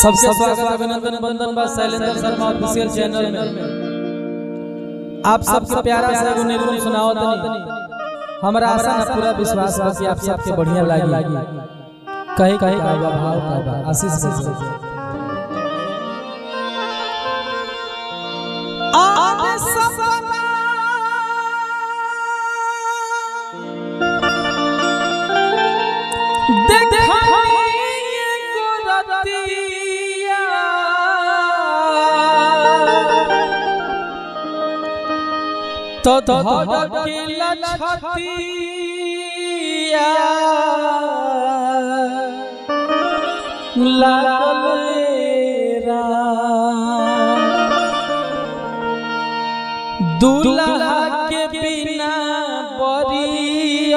सबसे स्वागत अभिनंदन बंदन बा शैलेंद्र शर्मा ऑफिशियल चैनल में। आप सबके प्यारा सा एगो निर्गुण सुनाओ तनी। हमरा आशा ना पूरा विश्वास बा कि आप सबके बढ़िया लागी। कहे कहे का भाव का बा आशीष से आने सपना तो धड़केला छतिया लागल दूल्हा के बिना बरियतिया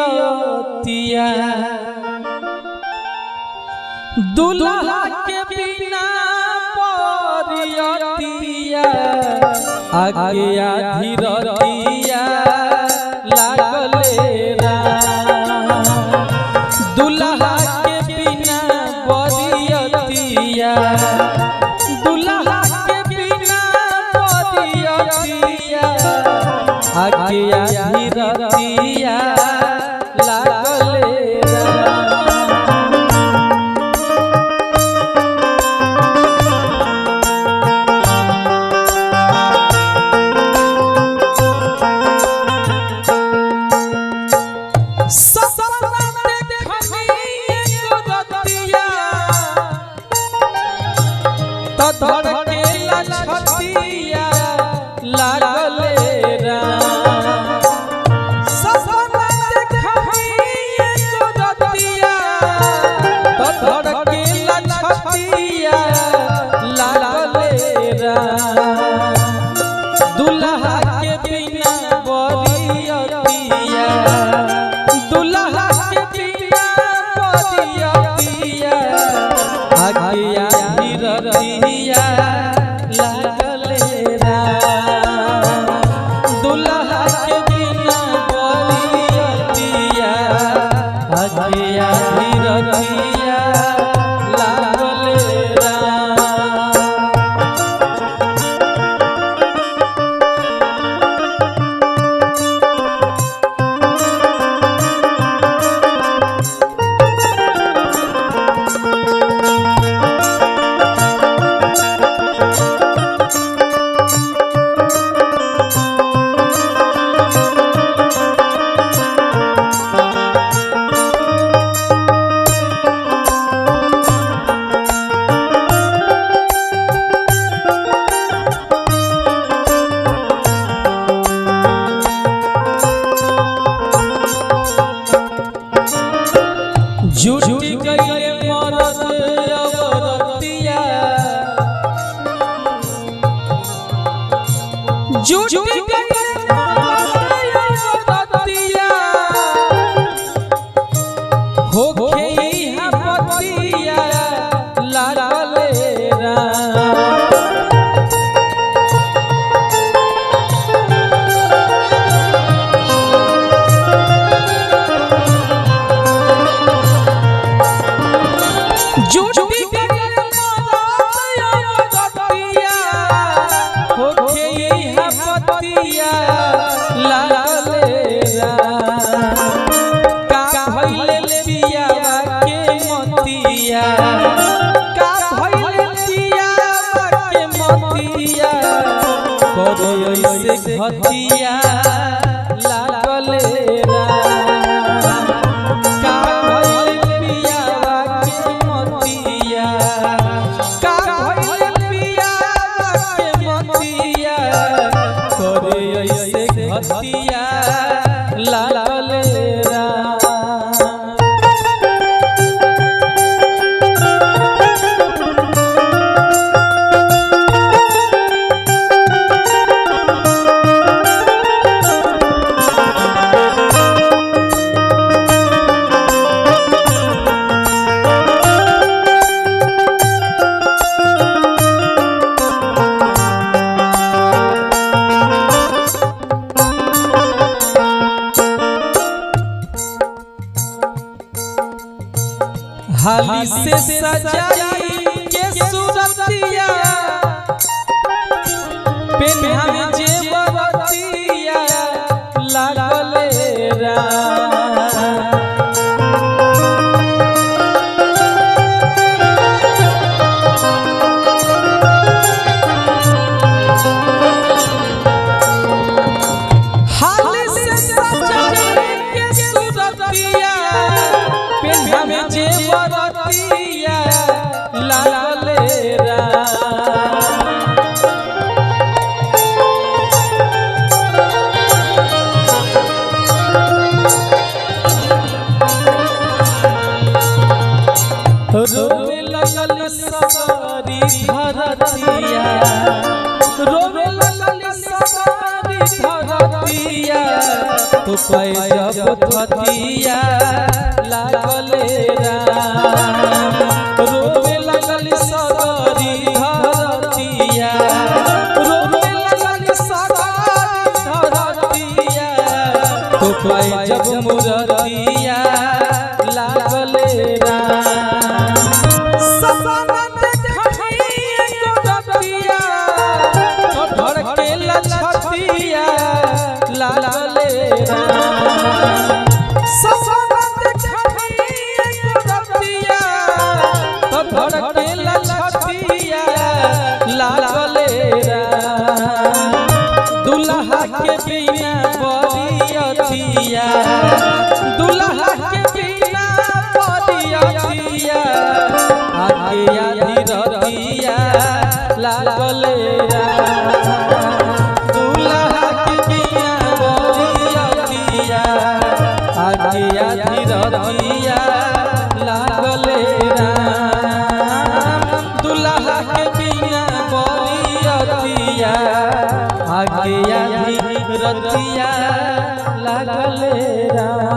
दूल्हा के बिना बरियतिया आगे आधी रतिया लागले दूल्हा के बिना बरियतिया दूल्हा के बिना बरियतिया आगे आधी रतिया लागले धड़केला छतिया लागले सपना देखी एगो रतिया धड़केला छतिया लागले दूल्हा के बिना बरियतिया दूल्हा के बिना बरियतिया आगे आधी रतिया लागले दूल्हा के बिना बरियतिया आगे आधी रतिया लागले जुटी गईले मरद अवरतिया जुटी गईले मरद अवरतिया होखे इहा पतिया लागले जुटी गईले मरद अवरतिया होखे इहा पतिया लागले का भइले पियावा के मतिया का भइले पियावा के मतिया करे ऐसे घतिया लागले का भइले पियावा के मतिया का भइले पियावा के मतिया करे ऐसे घतिया लागले हाली से सजाई के सूरतिया पेन्हा में जेवरतिया लागले हाल से सजाए के सूरतिया पेन्हा में जेवरतिया लागले रोवे लगल सवारी धरतिया रोवे लगल सवारी धरतिया तो पाए जब थतिया लागले राम रोवे लगल सवारी धरतिया रोवे लगल सवारी धरतिया तो पाए जब मुरतिया लागले राम लागले ससनत छतिया रतिया तो धड़के लछतिया लागले दुल्हा के बिना बरियतिया दुल्हा के बिना बरियतिया आगे आधी रतिया लागले आधी रतिया लागले राम दुल्हा के बिना बरियतिया आगे आधी रतिया लागले राम।